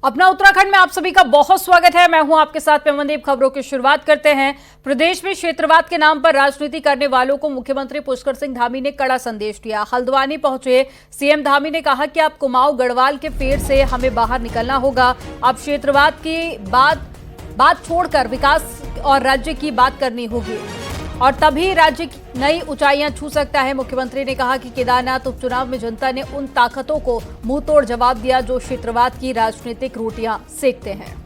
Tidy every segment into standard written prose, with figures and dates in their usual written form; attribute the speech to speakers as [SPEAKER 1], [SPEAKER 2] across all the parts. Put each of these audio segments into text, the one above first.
[SPEAKER 1] अपना उत्तराखंड में आप सभी का बहुत स्वागत है। मैं हूं आपके साथ पेमनदीप। खबरों की शुरुआत करते हैं। प्रदेश में क्षेत्रवाद के नाम पर राजनीति करने वालों को मुख्यमंत्री पुष्कर सिंह धामी ने कड़ा संदेश दिया। हल्द्वानी पहुंचे सीएम धामी ने कहा कि अब कुमाऊं गढ़वाल के पेड़ से हमें बाहर निकलना होगा। अब क्षेत्रवाद की बात छोड़कर विकास और राज्य की बात करनी होगी और तभी राज्य नई ऊंचाइयां छू सकता है। मुख्यमंत्री ने कहा कि केदारनाथ उपचुनाव में जनता ने उन ताकतों को मुंहतोड़ जवाब दिया जो क्षेत्रवाद की राजनीतिक रोटियां सेकते हैं।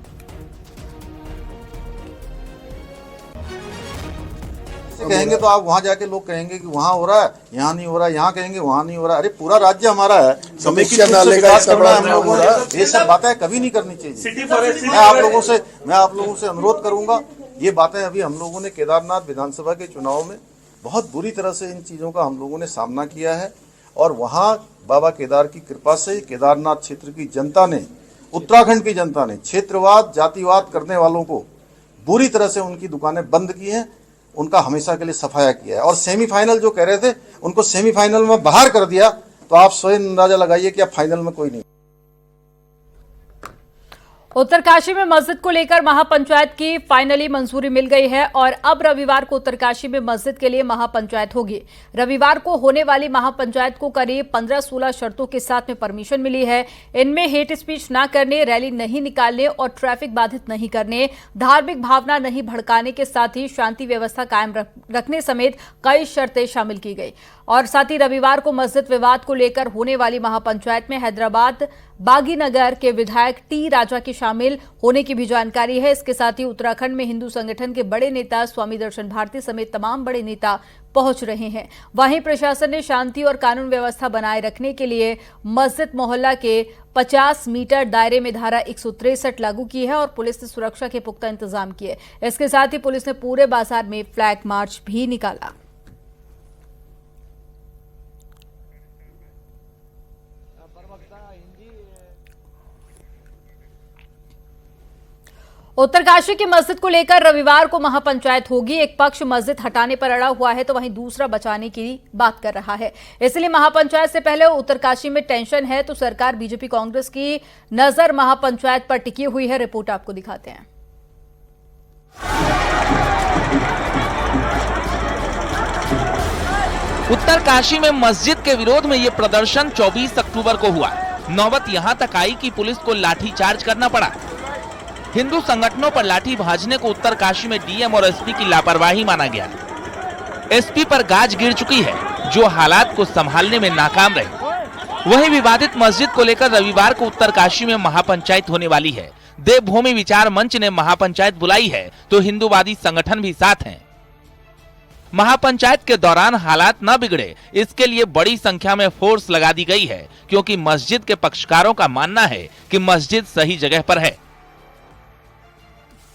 [SPEAKER 2] कहेंगे तो आप वहां जाके लोग कहेंगे कि वहां हो रहा है, यहाँ नहीं हो रहा, यहाँ कहेंगे वहां नहीं हो रहा। अरे पूरा राज्य हमारा है, समेकित रूप से विकास करना है हम लोगों ने। ये सब बातें कभी नहीं करनी चाहिए। मैं आप लोगों से अनुरोध करूंगा, ये बातें अभी हम लोगों ने केदारनाथ विधानसभा के चुनाव में बहुत बुरी तरह से इन चीजों का हम लोगों ने सामना किया है और वहां बाबा केदार की कृपा से केदारनाथ क्षेत्र की जनता ने, उत्तराखंड की जनता ने क्षेत्रवाद जातिवाद करने वालों को बुरी तरह से उनकी दुकानें बंद की हैं, उनका हमेशा के लिए सफाया किया है। और सेमीफाइनल जो कह रहे थे उनको सेमीफाइनल में बाहर कर दिया, तो आप स्वयं अंदाजा लगाइए कि अब फाइनल में कोई नहीं।
[SPEAKER 1] उत्तरकाशी में मस्जिद को लेकर महापंचायत की फाइनली मंजूरी मिल गई है और अब रविवार को उत्तरकाशी में मस्जिद के लिए महापंचायत होगी। रविवार को होने वाली महापंचायत को करीब 15-16 शर्तों के साथ में परमिशन मिली है। इनमें हेट स्पीच न करने, रैली नहीं निकालने और ट्रैफिक बाधित नहीं करने, धार्मिक भावना नहीं भड़काने के साथ ही शांति व्यवस्था कायम रखने समेत कई शर्तें शामिल की गई। और साथ ही रविवार को मस्जिद विवाद को लेकर होने वाली महापंचायत में हैदराबाद बागीनगर के विधायक टी राजा के शामिल होने की भी जानकारी है। इसके साथ ही उत्तराखंड में हिंदू संगठन के बड़े नेता स्वामी दर्शन भारती समेत तमाम बड़े नेता पहुंच रहे हैं। वहीं प्रशासन ने शांति और कानून व्यवस्था बनाए रखने के लिए मस्जिद मोहल्ला के 50 मीटर दायरे में धारा 163 लागू की है और पुलिस ने सुरक्षा के पुख्ता इंतजाम किए। इसके साथ ही पुलिस ने पूरे बाजार में फ्लैग मार्च भी निकाला। उत्तरकाशी की मस्जिद को लेकर रविवार को महापंचायत होगी। एक पक्ष मस्जिद हटाने पर अड़ा हुआ है तो वहीं दूसरा बचाने की बात कर रहा है। इसलिए महापंचायत से पहले उत्तरकाशी में टेंशन है तो सरकार बीजेपी कांग्रेस की नजर महापंचायत पर टिकी हुई है। रिपोर्ट आपको दिखाते हैं।
[SPEAKER 3] उत्तरकाशी में मस्जिद के विरोध में ये प्रदर्शन 24 अक्टूबर को हुआ। नौबत यहां तक आई कि पुलिस को लाठीचार्ज करना पड़ा। हिंदू संगठनों पर लाठी भाजने को उत्तरकाशी में डीएम और एसपी की लापरवाही माना गया। एसपी पर गाज गिर चुकी है जो हालात को संभालने में नाकाम रहे। वहीं विवादित मस्जिद को लेकर रविवार को उत्तरकाशी में महापंचायत होने वाली है। देवभूमि विचार मंच ने महापंचायत बुलाई है तो हिंदूवादी संगठन भी साथ हैं। महापंचायत के दौरान हालात न बिगड़े इसके लिए बड़ी संख्या में फोर्स लगा दी गई है क्योंकि मस्जिद के पक्षकारों का मानना है कि मस्जिद सही जगह पर है।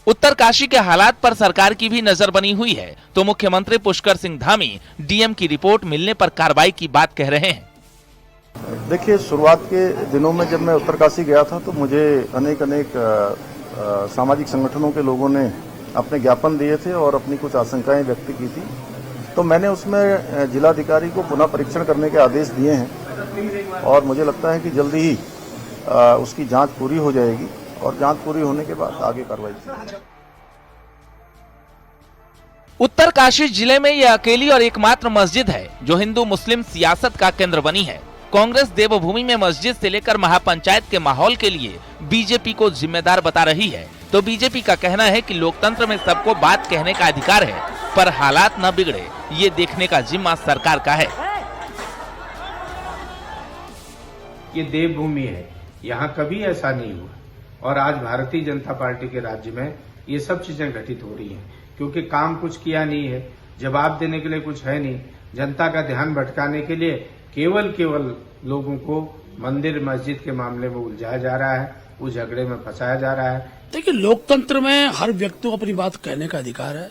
[SPEAKER 3] उत्तरकाशी के हालात पर सरकार की भी नजर बनी हुई है तो मुख्यमंत्री पुष्कर सिंह धामी डीएम की रिपोर्ट मिलने पर कार्रवाई की बात कह रहे हैं।
[SPEAKER 2] देखिए, शुरुआत के दिनों में जब मैं उत्तरकाशी गया था तो मुझे अनेक सामाजिक संगठनों के लोगों ने अपने ज्ञापन दिए थे और अपनी कुछ आशंकाएं व्यक्त की थी। तो मैंने उसमें जिलाधिकारी को पुनः परीक्षण करने के आदेश दिए हैं और मुझे लगता है कि जल्दी ही उसकी जांच पूरी हो जाएगी और जांच पूरी होने के बाद आगे कार्रवाई की।
[SPEAKER 3] उत्तरकाशी जिले में यह अकेली और एकमात्र मस्जिद है जो हिंदू मुस्लिम सियासत का केंद्र बनी है। कांग्रेस देवभूमि में मस्जिद से लेकर महापंचायत के माहौल के लिए बीजेपी को जिम्मेदार बता रही है तो बीजेपी का कहना है कि लोकतंत्र में सबको बात कहने का अधिकार है पर हालात न बिगड़े ये देखने का जिम्मा सरकार का है।
[SPEAKER 4] ये देवभूमि है, यहाँ कभी ऐसा नहीं हुआ और आज भारतीय जनता पार्टी के राज्य में ये सब चीजें घटित हो रही हैं क्योंकि काम कुछ किया नहीं है, जवाब देने के लिए कुछ है नहीं। जनता का ध्यान भटकाने के लिए केवल लोगों को मंदिर मस्जिद के मामले में उलझाया जा रहा है, उस झगड़े में फंसाया जा रहा है।
[SPEAKER 5] देखिए, लोकतंत्र में हर व्यक्ति को अपनी बात कहने का अधिकार है।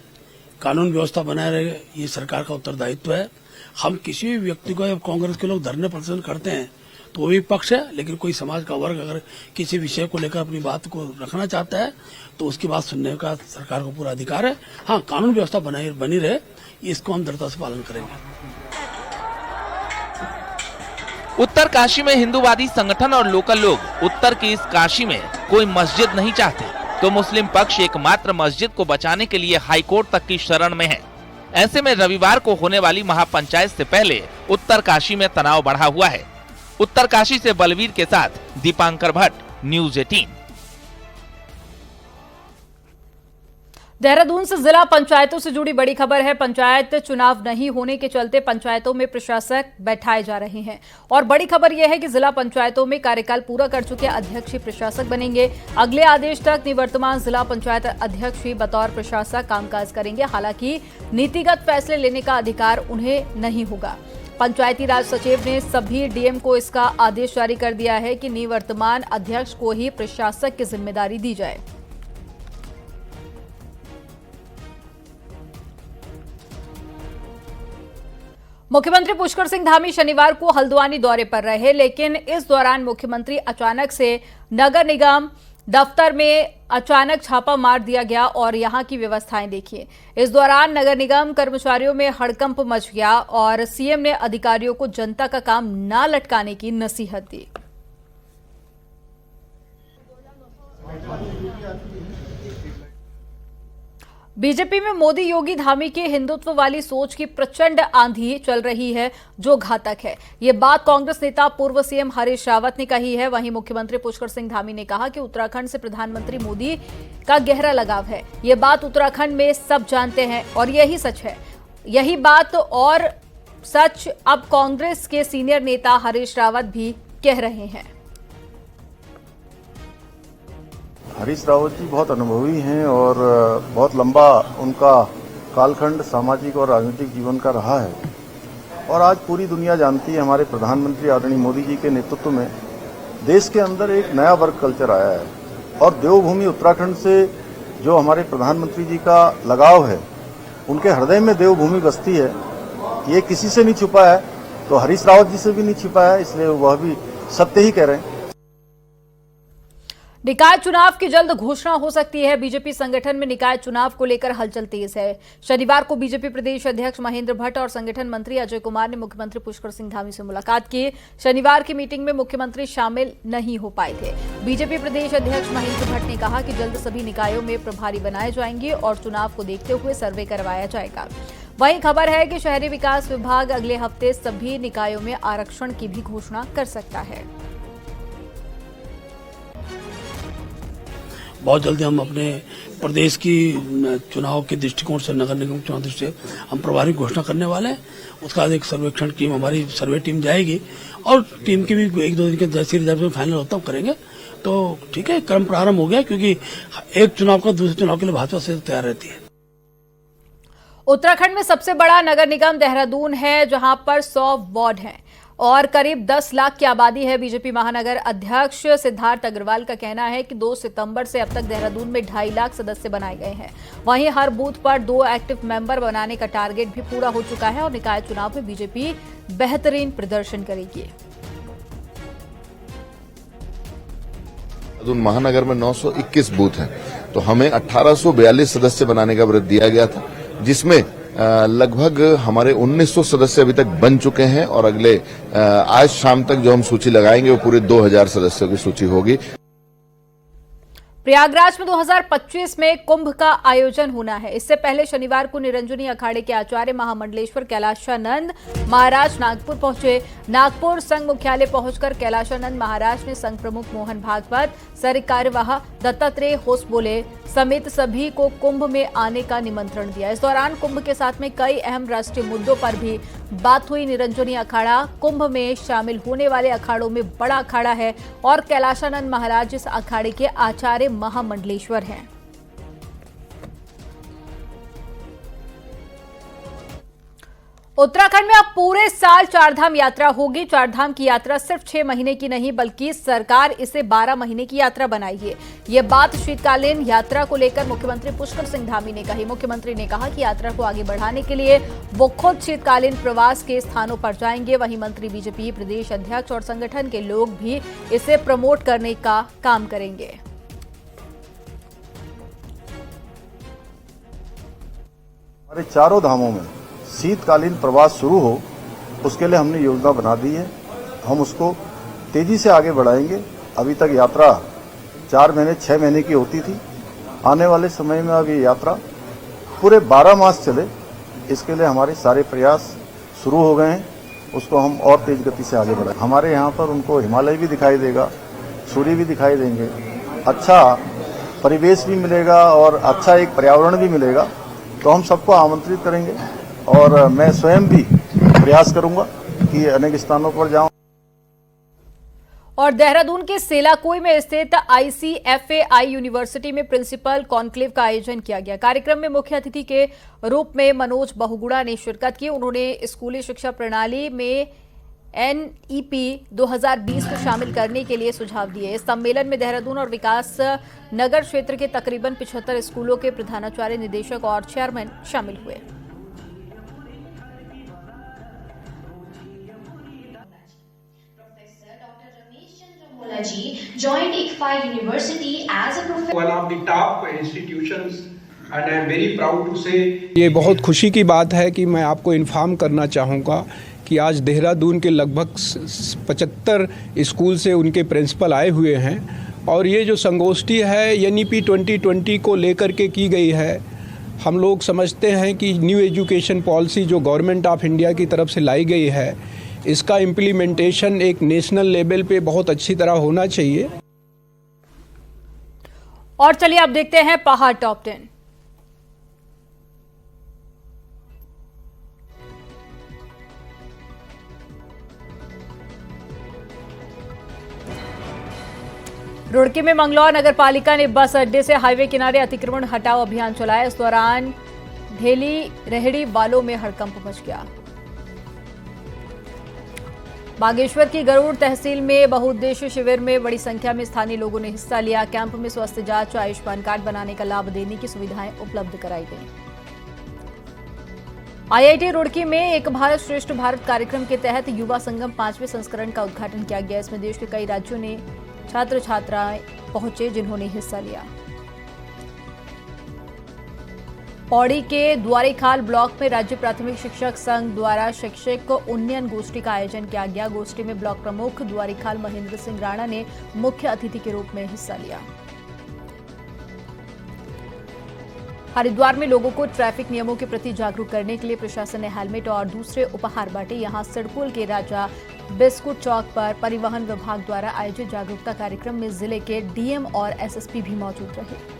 [SPEAKER 5] कानून व्यवस्था बनाए रहे ये सरकार का उत्तरदायित्व है। हम किसी भी व्यक्ति को, कांग्रेस के लोग धरने प्रदर्शन करते हैं तो वो भी पक्ष है, लेकिन कोई समाज का वर्ग अगर किसी विषय को लेकर अपनी बात को रखना चाहता है तो उसकी बात सुनने का सरकार को पूरा अधिकार है। हाँ, कानून व्यवस्था बनी रहे, इसको हम दृढ़ता से पालन करेंगे।
[SPEAKER 3] उत्तर काशी में हिंदूवादी संगठन और लोकल लोग उत्तर की इस काशी में कोई मस्जिद नहीं चाहते, तो मुस्लिम पक्ष एकमात्र मस्जिद को बचाने के लिए हाईकोर्ट तक की शरण में है। ऐसे में रविवार को होने वाली महापंचायत से पहले उत्तर काशी में तनाव बढ़ा हुआ है। उत्तर काशी से बलवीर के साथ दीपांकर भट्ट, न्यूज़ 18।
[SPEAKER 1] देहरादून से जिला पंचायतों से जुड़ी बड़ी खबर है। पंचायत चुनाव नहीं होने के चलते पंचायतों में प्रशासक बैठाए जा रहे हैं और बड़ी खबर यह है कि जिला पंचायतों में कार्यकाल पूरा कर चुके अध्यक्ष ही प्रशासक बनेंगे। अगले आदेश तक निवर्तमान जिला पंचायत अध्यक्ष ही बतौर प्रशासक कामकाज करेंगे। हालांकि नीतिगत फैसले लेने का अधिकार उन्हें नहीं होगा। पंचायती राज सचिव ने सभी डीएम को इसका आदेश जारी कर दिया है कि निवर्तमान अध्यक्ष को ही प्रशासक की जिम्मेदारी दी जाए। मुख्यमंत्री पुष्कर सिंह धामी शनिवार को हल्द्वानी दौरे पर रहे, लेकिन इस दौरान मुख्यमंत्री अचानक से नगर निगम दफ्तर में अचानक छापा मार दिया गया और यहां की व्यवस्थाएं देखिए। इस दौरान नगर निगम कर्मचारियों में हड़कंप मच गया और सीएम ने अधिकारियों को जनता का काम न लटकाने की नसीहत दी। बीजेपी में मोदी योगी धामी की हिंदुत्व वाली सोच की प्रचंड आंधी चल रही है, जो घातक है। ये बात कांग्रेस नेता पूर्व सीएम हरीश रावत ने कही है। वहीं मुख्यमंत्री पुष्कर सिंह धामी ने कहा कि उत्तराखंड से प्रधानमंत्री मोदी का गहरा लगाव है। ये बात उत्तराखंड में सब जानते हैं और यही सच है। यही बात और सच अब कांग्रेस के सीनियर नेता हरीश रावत भी कह रहे हैं।
[SPEAKER 2] हरीश रावत जी बहुत अनुभवी हैं और बहुत लंबा उनका कालखंड सामाजिक और राजनीतिक जीवन का रहा है और आज पूरी दुनिया जानती है हमारे प्रधानमंत्री आदरणीय मोदी जी के नेतृत्व में देश के अंदर एक नया वर्क कल्चर आया है और देवभूमि उत्तराखंड से जो हमारे प्रधानमंत्री जी का लगाव है, उनके हृदय में देवभूमि बसती है। ये किसी से नहीं छुपा है, तो हरीश रावत जी से भी नहीं छुपा है, इसलिए वह भी सत्य ही कह रहे हैं।
[SPEAKER 1] निकाय चुनाव की जल्द घोषणा हो सकती है। बीजेपी संगठन में निकाय चुनाव को लेकर हलचल तेज है। शनिवार को बीजेपी प्रदेश अध्यक्ष महेंद्र भट्ट और संगठन मंत्री अजय कुमार ने मुख्यमंत्री पुष्कर सिंह धामी से मुलाकात की। शनिवार की मीटिंग में मुख्यमंत्री शामिल नहीं हो पाए थे। बीजेपी प्रदेश अध्यक्ष महेंद्र भट्ट ने कहा कि जल्द सभी निकायों में प्रभारी बनाए जाएंगे और चुनाव को देखते हुए सर्वे करवाया जाएगा। वहीं खबर है कि शहरी विकास विभाग अगले हफ्ते सभी निकायों में आरक्षण की भी घोषणा कर सकता है।
[SPEAKER 5] बहुत जल्दी हम अपने प्रदेश की चुनाव के दृष्टिकोण से, नगर निगम चुनाव दृष्टि से हम प्रभारी घोषणा करने वाले हैं। उसका एक सर्वेक्षण टीम, हमारी सर्वे टीम जाएगी और टीम की भी एक दो दिन के जैसे रिजल्ट में फाइनल होता करेंगे। तो ठीक है, क्रम प्रारंभ हो गया, क्योंकि एक चुनाव का दूसरे चुनाव के लिए भाजपा से तैयार रहती है।
[SPEAKER 1] उत्तराखंड में सबसे बड़ा नगर निगम देहरादून है, जहां पर 100 वार्ड हैं और करीब 10 लाख की आबादी है। बीजेपी महानगर अध्यक्ष सिद्धार्थ अग्रवाल का कहना है कि 2 सितंबर से अब तक देहरादून में 2.5 लाख सदस्य बनाए गए हैं। वहीं हर बूथ पर 2 एक्टिव मेंबर बनाने का टारगेट भी पूरा हो चुका है और निकाय चुनाव में बीजेपी बेहतरीन प्रदर्शन करेगी।
[SPEAKER 6] देहरादून महानगर में 921 बूथ हैं, तो हमें 1842 सदस्य बनाने का व्रत दिया गया था, जिसमें लगभग हमारे 1900 सदस्य अभी तक बन चुके हैं और अगले आज शाम तक जो हम सूची लगाएंगे वो पूरे 2000 सदस्यों की सूची होगी।
[SPEAKER 1] प्रयागराज में 2025 में कुंभ का आयोजन होना है। इससे पहले शनिवार को निरंजनी अखाड़े के आचार्य महामंडलेश्वर कैलाशानंद महाराज नागपुर पहुंचे। नागपुर संघ मुख्यालय पहुंचकर कैलाशानंद महाराज ने संघ प्रमुख मोहन भागवत, सर कार्यवाह दत्तात्रेय होसबोले समेत सभी को कुंभ में आने का निमंत्रण दिया। इस दौरान कुंभ के साथ में कई अहम राष्ट्रीय मुद्दों पर भी बात हुई। निरंजनी अखाड़ा कुंभ में शामिल होने वाले अखाड़ों में बड़ा अखाड़ा है और कैलाशानंद महाराज इस अखाड़े के आचार्य महामंडलेश्वर हैं। उत्तराखंड में अब पूरे साल चारधाम यात्रा होगी। चारधाम की यात्रा सिर्फ 6 महीने की नहीं, बल्कि सरकार इसे 12 महीने की यात्रा बनाई है। ये बात शीतकालीन यात्रा को लेकर मुख्यमंत्री पुष्कर सिंह धामी ने कही। मुख्यमंत्री ने कहा कि यात्रा को आगे बढ़ाने के लिए वो खुद शीतकालीन प्रवास के स्थानों पर जाएंगे। वहीं मंत्री, बीजेपी प्रदेश अध्यक्ष और संगठन के लोग भी इसे प्रमोट करने का काम करेंगे।
[SPEAKER 2] हमारे चारों धामों में शीतकालीन प्रवास शुरू हो, उसके लिए हमने योजना बना दी है हम उसको तेजी से आगे बढ़ाएंगे। अभी तक यात्रा 4 महीने 6 महीने की होती थी, आने वाले समय में अब ये यात्रा पूरे 12 मास चले, इसके लिए हमारे सारे प्रयास शुरू हो गए हैं। उसको हम और तेज गति से आगे बढ़ाएं। हमारे यहाँ पर उनको हिमालय भी दिखाई देगा, सूर्य भी दिखाई देंगे, अच्छा परिवेश भी मिलेगा और अच्छा एक पर्यावरण भी मिलेगा। तो हम सबको आमंत्रित करेंगे और मैं स्वयं भी प्रयास करूंगा कि अनेक स्थानों पर जाऊं।
[SPEAKER 1] और देहरादून के सेलाकुई में स्थित ICFAI यूनिवर्सिटी में प्रिंसिपल कॉन्क्लेव का आयोजन किया गया। कार्यक्रम में मुख्य अतिथि के रूप में मनोज बहुगुणा ने शिरकत की। उन्होंने स्कूली शिक्षा प्रणाली में NEP 2020 को शामिल करने के लिए सुझाव दिए। इस सम्मेलन में देहरादून और विकास नगर क्षेत्र के तकरीबन 75 स्कूलों के प्रधानाचार्य, निदेशक और चेयरमैन शामिल हुए।
[SPEAKER 7] Joined ICFAI University as a professor.
[SPEAKER 8] One of the top institutions, and I am very proud to say.
[SPEAKER 9] ये बहुत खुशी की बात है कि मैं आपको इन्फॉर्म करना चाहूँगा कि आज देहरादून के लगभग 75 स्कूल से उनके प्रिंसिपल आए हुए हैं और ये जो संगोष्ठी है NEP 2020 को लेकर के की गई है। हम लोग समझते हैं कि न्यू एजुकेशन पॉलिसी जो गवर्नमेंट ऑफ इंडिया की तरफ से लाई गई है, इसका इम्प्लीमेंटेशन एक नेशनल लेवल पे बहुत अच्छी तरह होना चाहिए।
[SPEAKER 1] और चलिए अब देखते हैं पहाड़ टॉप 10। रुड़की में मंगलौर नगर पालिका ने बस अड्डे से हाईवे किनारे अतिक्रमण हटाओ अभियान चलाया। इस दौरान ढेली रेहड़ी वालों में हड़कंप मच गया। बागेश्वर की गरुड़ तहसील में बहुउद्देशीय शिविर में बड़ी संख्या में स्थानीय लोगों ने हिस्सा लिया। कैंप में स्वास्थ्य जांच, आयुष्मान कार्ड बनाने का लाभ देने की सुविधाएं उपलब्ध कराई गई। IIT रुड़की में एक भारत श्रेष्ठ भारत कार्यक्रम के तहत युवा संगम 5वें संस्करण का उद्घाटन किया गया। इसमें देश के कई राज्यों ने छात्र छात्राएं पहुंचे जिन्होंने हिस्सा लिया। पौड़ी के द्वारीखाल ब्लॉक में राज्य प्राथमिक शिक्षक संघ द्वारा शैक्षिक उन्नयन गोष्ठी का आयोजन किया गया। गोष्ठी में ब्लॉक प्रमुख द्वारीखाल महेंद्र सिंह राणा ने मुख्य अतिथि के रूप में हिस्सा लिया। हरिद्वार में लोगों को ट्रैफिक नियमों के प्रति जागरूक करने के लिए प्रशासन ने हेलमेट और दूसरे उपहार बांटे। यहां सिडकुल के राजा बिस्कुट चौक पर परिवहन विभाग द्वारा आयोजित जागरूकता कार्यक्रम में जिले के DM और SSP भी मौजूद रहे।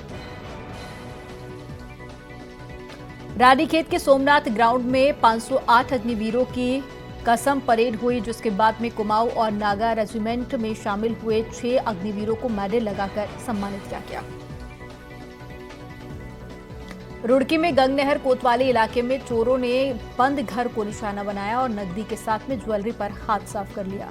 [SPEAKER 1] रानीखेत के सोमनाथ ग्राउंड में 508 अग्निवीरों की कसम परेड हुई, जिसके बाद में कुमाऊं और नागा रेजिमेंट में शामिल हुए 6 अग्निवीरों को मेडल लगाकर सम्मानित किया गया। रुड़की में गंगनहर कोतवाली इलाके में चोरों ने बंद घर को निशाना बनाया और नकदी के साथ में ज्वेलरी पर हाथ साफ कर लिया।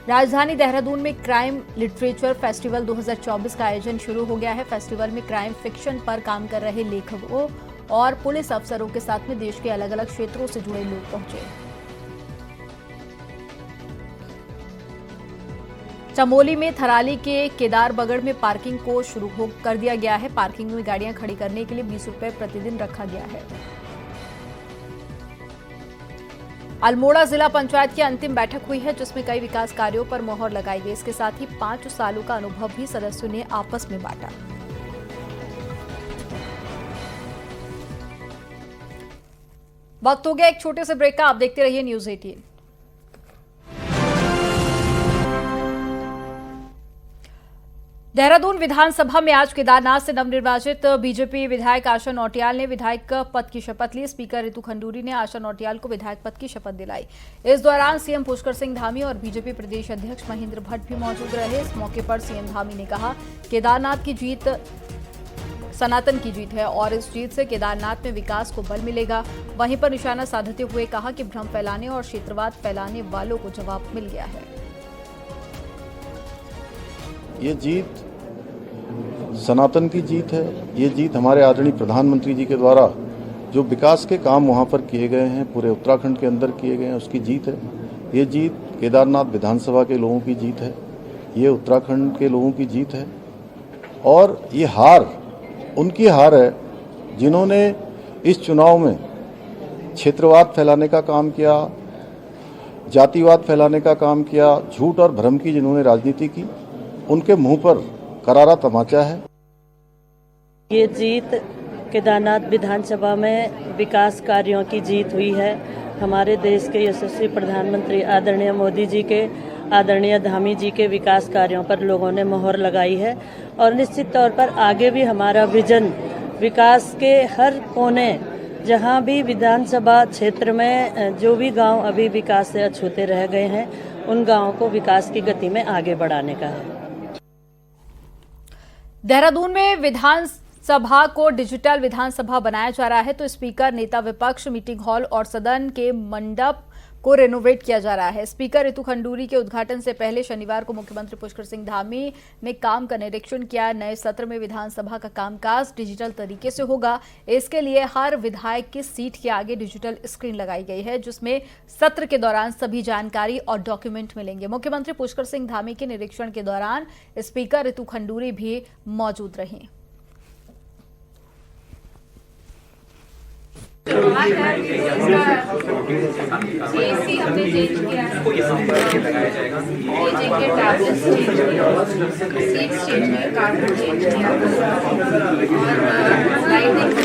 [SPEAKER 1] राजधानी देहरादून में क्राइम लिटरेचर फेस्टिवल 2024 का आयोजन शुरू हो गया है। फेस्टिवल में क्राइम फिक्शन पर काम कर रहे लेखकों और पुलिस अफसरों के साथ में देश के अलग अलग क्षेत्रों से जुड़े लोग पहुंचे। चमोली में थराली के केदारबगड़ में पार्किंग को शुरू कर दिया गया है। पार्किंग में गाड़ियां खड़ी करने के लिए 20 रुपए प्रतिदिन रखा गया है। अल्मोड़ा जिला पंचायत की अंतिम बैठक हुई है, जिसमें कई विकास कार्यों पर मोहर लगाई गई। इसके साथ ही 5 सालों का अनुभव भी सदस्यों ने आपस में बांटा। वक्त हो गया एक छोटे से ब्रेक का। आप देखते रहिए न्यूज़ 18। देहरादून विधानसभा में आज केदारनाथ से नवनिर्वाचित बीजेपी विधायक आशा नौटियाल ने विधायक पद की शपथ ली। स्पीकर ऋतु खंडूरी ने आशा नौटियाल को विधायक पद की शपथ दिलाई। इस दौरान सीएम पुष्कर सिंह धामी और बीजेपी प्रदेश अध्यक्ष महेंद्र भट्ट भी मौजूद रहे। इस मौके पर सीएम धामी ने कहा, केदारनाथ की जीत सनातन की जीत है और इस जीत से केदारनाथ में विकास को बल मिलेगा। वहीं पर निशाना साधते हुए कहा कि भ्रम फैलाने और क्षेत्रवाद फैलाने वालों को जवाब मिल गया है।
[SPEAKER 2] ये जीत सनातन की जीत है। ये जीत हमारे आदरणीय प्रधानमंत्री जी के द्वारा जो विकास के काम वहाँ पर किए गए हैं, पूरे उत्तराखंड के अंदर किए गए हैं, उसकी जीत है। ये जीत केदारनाथ विधानसभा के लोगों की जीत है, ये उत्तराखंड के लोगों की जीत है और ये हार उनकी हार है जिन्होंने इस चुनाव में क्षेत्रवाद फैलाने का काम किया, जातिवाद फैलाने का काम किया, झूठ और भ्रम की जिन्होंने राजनीति की, उनके मुंह पर करारा तमाचा है।
[SPEAKER 10] ये जीत केदारनाथ विधानसभा में विकास कार्यों की जीत हुई है। हमारे देश के यशस्वी प्रधानमंत्री आदरणीय मोदी जी के, आदरणीय धामी जी के विकास कार्यों पर लोगों ने मोहर लगाई है और निश्चित तौर पर आगे भी हमारा विजन विकास के हर कोने, जहां भी विधानसभा क्षेत्र में जो भी गांव अभी विकास से अछूते रह गए हैं, उन गांवों को विकास की गति में आगे बढ़ाने का है।
[SPEAKER 1] देहरादून में विधानसभा को डिजिटल विधानसभा बनाया जा रहा है, तो स्पीकर, नेता विपक्ष, मीटिंग हॉल और सदन के मंडप को रेनोवेट किया जा रहा है। स्पीकर ऋतु खंडूरी के उद्घाटन से पहले शनिवार को मुख्यमंत्री पुष्कर सिंह धामी ने काम का निरीक्षण किया। नए सत्र में विधानसभा का कामकाज डिजिटल तरीके से होगा। इसके लिए हर विधायक की सीट के आगे डिजिटल स्क्रीन लगाई गई है, जिसमें सत्र के दौरान सभी जानकारी और डॉक्यूमेंट मिलेंगे। मुख्यमंत्री पुष्कर सिंह धामी के निरीक्षण के दौरान स्पीकर ऋतु खंडूरी भी मौजूद रहीं।
[SPEAKER 7] एसी हमने चेंज किया है, टैबलेट्स चेंज किया, सीट्स चेंज किया, कार्पेट चेंज किया और लाइटिंग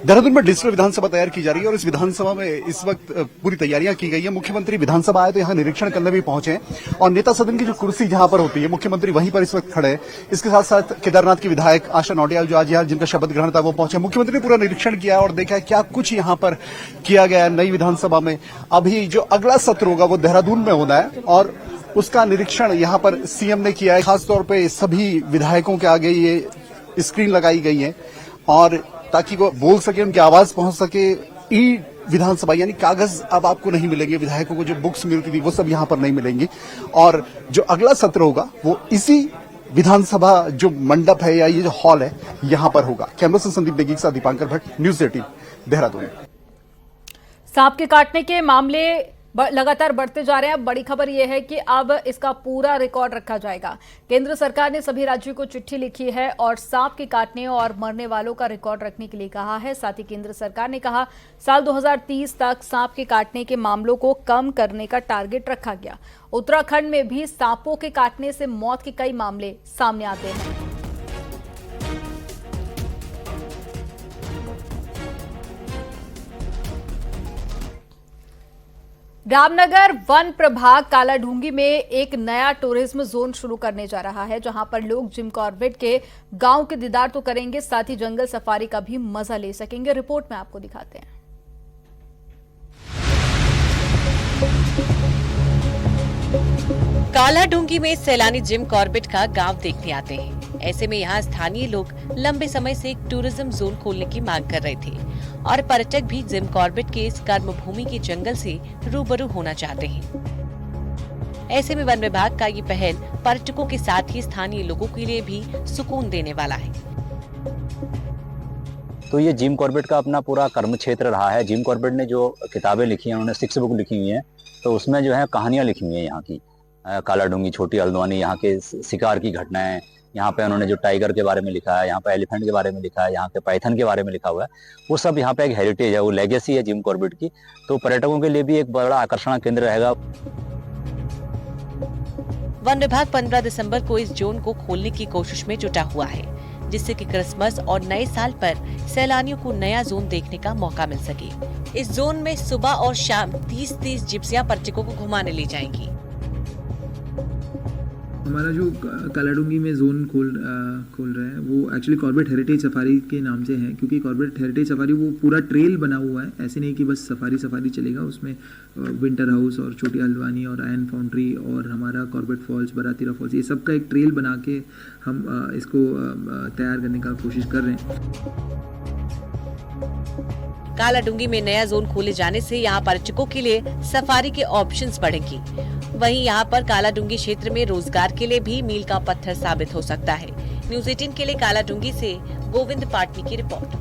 [SPEAKER 11] देहरादून में डिजिटल विधानसभा तैयार की जा रही है और इस विधानसभा में इस वक्त पूरी तैयारियां की गई है। मुख्यमंत्री विधानसभा आए तो यहां निरीक्षण करने भी पहुंचे और नेता सदन की जो कुर्सी जहां पर होती है, मुख्यमंत्री वहीं पर इस वक्त खड़े हैं। इसके साथ साथ केदारनाथ की विधायक आशा नौटियाल जो आज यहाँ जिनका शपथ ग्रहण था वो पहुंचे। मुख्यमंत्री ने पूरा निरीक्षण किया और देखा है क्या कुछ यहाँ पर किया गया है नई विधानसभा में। अभी जो अगला सत्र होगा वो देहरादून में होना है और उसका निरीक्षण यहाँ पर सीएम ने किया है। खासतौर पर सभी विधायकों के आगे ये स्क्रीन लगाई गई है और ताकि वो बोल सके, उनकी आवाज पहुंच सके। ई विधानसभा यानी कागज अब आपको नहीं मिलेंगे, विधायकों को जो बुक्स मिलती थी वो सब यहाँ पर नहीं मिलेंगी और जो अगला सत्र होगा वो इसी विधानसभा जो मंडप है या ये जो हॉल है यहाँ पर होगा। कैमरा से संदीप नेगी के साथ दीपांकर भट्ट, न्यूज़ 18 देहरादून।
[SPEAKER 1] सांप के काटने के मामले लगातार बढ़ते जा रहे हैं। अब बड़ी खबर यह है कि अब इसका पूरा रिकॉर्ड रखा जाएगा। केंद्र सरकार ने सभी राज्यों को चिट्ठी लिखी है और सांप के काटने और मरने वालों का रिकॉर्ड रखने के लिए कहा है। साथ ही केंद्र सरकार ने कहा साल 2030 तक सांप के काटने के मामलों को कम करने का टारगेट रखा गया। उत्तराखंड में भी सांपों के काटने से मौत के कई मामले सामने आते हैं। रामनगर वन प्रभाग कालाढूंगी में एक नया टूरिज्म जोन शुरू करने जा रहा है, जहां पर लोग जिम कॉर्बेट के गांव के दीदार तो करेंगे, साथ ही जंगल सफारी का भी मजा ले सकेंगे। रिपोर्ट में आपको दिखाते हैं।
[SPEAKER 12] कालाढूंगी में सैलानी जिम कॉर्बेट का गांव देखने आते हैं। ऐसे में यहाँ स्थानीय लोग लंबे समय से एक टूरिज्म जोन खोलने की मांग कर रहे थे और पर्यटक भी जिम कॉर्बेट के इस कर्मभूमि के जंगल से रूबरू होना चाहते हैं। ऐसे में वन विभाग का ये पहल पर्यटकों के साथ ही स्थानीय लोगों के लिए भी सुकून देने वाला है।
[SPEAKER 13] तो ये जिम कॉर्बेट का अपना पूरा कर्म क्षेत्र रहा है। जिम कॉर्बेट ने जो किताबें लिखी हैं, उन्होंने 6 बुक लिखी हुई हैं, तो उसमें जो है कहानियां लिखी हुई हैं यहाँ की। कालाढूंगी, छोटी हल्द्वानी, यहाँ के शिकार की घटनाएं, यहाँ पे उन्होंने जो टाइगर के बारे में लिखा है, यहाँ पे एलिफेंट के बारे में लिखा है, यहाँ पे पाइथन के बारे में लिखा हुआ है, वो सब यहाँ पे एक हेरिटेज है, वो लेगेसी है जिम कॉर्बेट की। तो पर्यटकों के लिए भी एक बड़ा आकर्षण केंद्र रहेगा।
[SPEAKER 12] वन विभाग 15 दिसंबर को इस जोन को खोलने की कोशिश में जुटा हुआ है, जिससे कि क्रिसमस और नए साल पर सैलानियों को नया जोन देखने का मौका मिल सके। इस जोन में सुबह और शाम 30 जिप्सियां पर्यटकों को घुमाने ले जाएंगी।
[SPEAKER 14] हमारा जो कालाढूंगी में जोन खोल रहे हैं वो एक्चुअली कॉर्बेट हेरिटेज सफारी के नाम से है, क्योंकि कॉर्बेट हेरिटेज सफारी वो पूरा ट्रेल बना हुआ है। ऐसे नहीं कि बस सफारी चलेगा, उसमें विंटर हाउस और छोटी हल्द्वानी और आयरन फाउंड्री और हमारा कॉर्बेट फॉल्स, बरातीरा फॉल्स, ये सब का एक ट्रेल बना के हम इसको तैयार करने का कोशिश कर रहे हैं।
[SPEAKER 12] कालाढूंगी में नया जोन खोले जाने से यहाँ पर्यटकों के लिए सफारी के ऑप्शंस बढ़ेंगी। वहीं यहाँ पर कालाढूंगी क्षेत्र में रोजगार के लिए भी मील का पत्थर साबित हो सकता है। न्यूज़ 18 के लिए कालाढूंगी से गोविंद पाटनी की रिपोर्ट।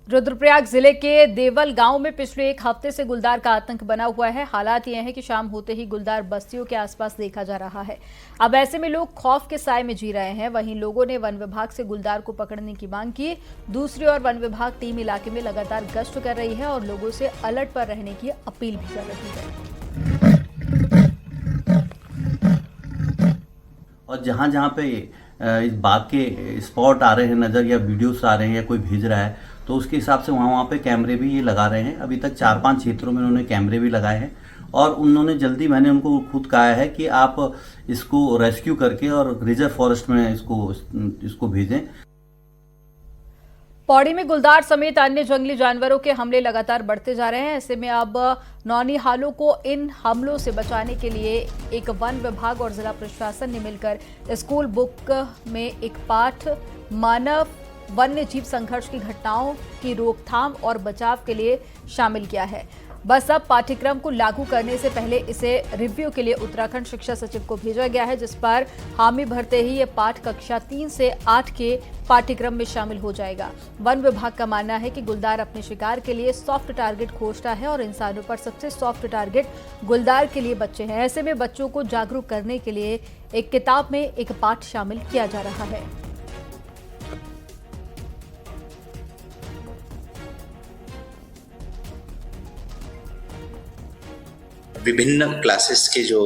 [SPEAKER 1] रुद्रप्रयाग जिले के देवल गांव में पिछले एक हफ्ते से गुलदार का आतंक बना हुआ है। हालात यह है कि शाम होते ही गुलदार बस्तियों के आसपास देखा जा रहा है। अब ऐसे में लोग खौफ के साए में जी रहे हैं। वहीं लोगों ने वन विभाग से गुलदार को पकड़ने की मांग की। दूसरी ओर वन विभाग टीम इलाके में लगातार गश्त कर रही है और लोगों से अलर्ट पर रहने की अपील भी कर रही है।
[SPEAKER 15] और जहाँ जहाँ पे इस बाघ के स्पॉट आ रहे हैं नजर या वीडियोस आ रहे हैं या कोई भेज रहा है तो उसके हिसाब से वहाँ पे कैमरे भी ये लगा रहे हैं। अभी तक 4-5 क्षेत्रों में उन्होंने कैमरे भी लगाए हैं और उन्होंने जल्दी, मैंने उनको खुद कहा है कि आप इसको रेस्क्यू करके और रिजर्व फॉरेस्ट में इसको भेजें।
[SPEAKER 1] पौड़ी में गुलदार समेत अन्य जंगली जानवरों के हमले लगातार बढ़ते जा रहे हैं। ऐसे में अब नौनिहालों को इन हमलों से बचाने के लिए एक वन विभाग और जिला प्रशासन ने मिलकर स्कूल बुक में एक पाठ मानव वन्य जीव संघर्ष की घटनाओं की रोकथाम और बचाव के लिए शामिल किया है। बस अब पाठ्यक्रम को लागू करने से पहले इसे रिव्यू के लिए उत्तराखंड शिक्षा सचिव को भेजा गया है, जिस पर हामी भरते ही ये पाठ कक्षा 3 से 8 के पाठ्यक्रम में शामिल हो जाएगा। वन विभाग का मानना है कि गुलदार अपने शिकार के लिए सॉफ्ट टारगेट खोजता है और इंसानों पर सबसे सॉफ्ट टारगेट गुलदार के लिए बच्चे हैं। ऐसे में बच्चों को जागरूक करने के लिए एक किताब में एक पाठ शामिल किया जा रहा है।
[SPEAKER 16] विभिन्न क्लासेस के जो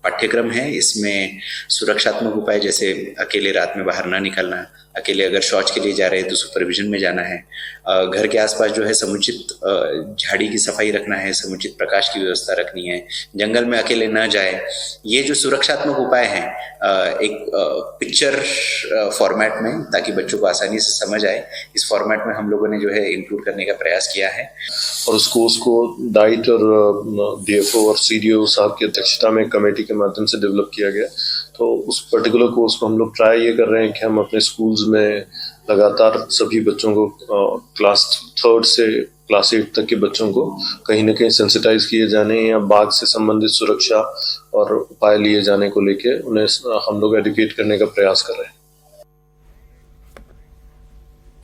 [SPEAKER 16] पाठ्यक्रम है इसमें सुरक्षात्मक उपाय जैसे अकेले रात में बाहर ना निकलना, अकेले अगर शौच के लिए जा रहे हैं तो सुपरविजन में जाना है, घर के आसपास जो है समुचित झाड़ी की सफाई रखना है, समुचित प्रकाश की व्यवस्था रखनी है, जंगल में अकेले ना जाए। ये जो सुरक्षात्मक उपाय हैं एक पिक्चर फॉर्मेट में, ताकि बच्चों को आसानी से समझ आए, इस फॉर्मेट में हम लोगों ने जो है इंक्लूड करने का प्रयास किया है।
[SPEAKER 17] और उस कोर्स को डाइट और डीएफओ और सीडीओ साहब की अध्यक्षता में कमेटी के माध्यम से डेवलप किया गया। तो उस पर्टिकुलर कोर्स को हम लोग ट्राई ये कर रहे हैं कि हम अपने स्कूल्स में लगातार सभी बच्चों को क्लास 3 से क्लास 8 तक के बच्चों को कहीं ना कहीं सेंसिटाइज किए जाने या बाघ से संबंधित सुरक्षा और उपाय लिए जाने को लेके उन्हें हम लोग एजुकेट करने का प्रयास कर रहे हैं।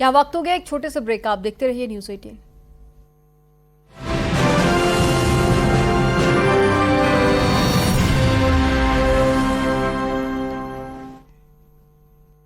[SPEAKER 1] यहाँ वक्त हो गया एक छोटे से ब्रेक। आप देखते रहिए न्यूज़ 18।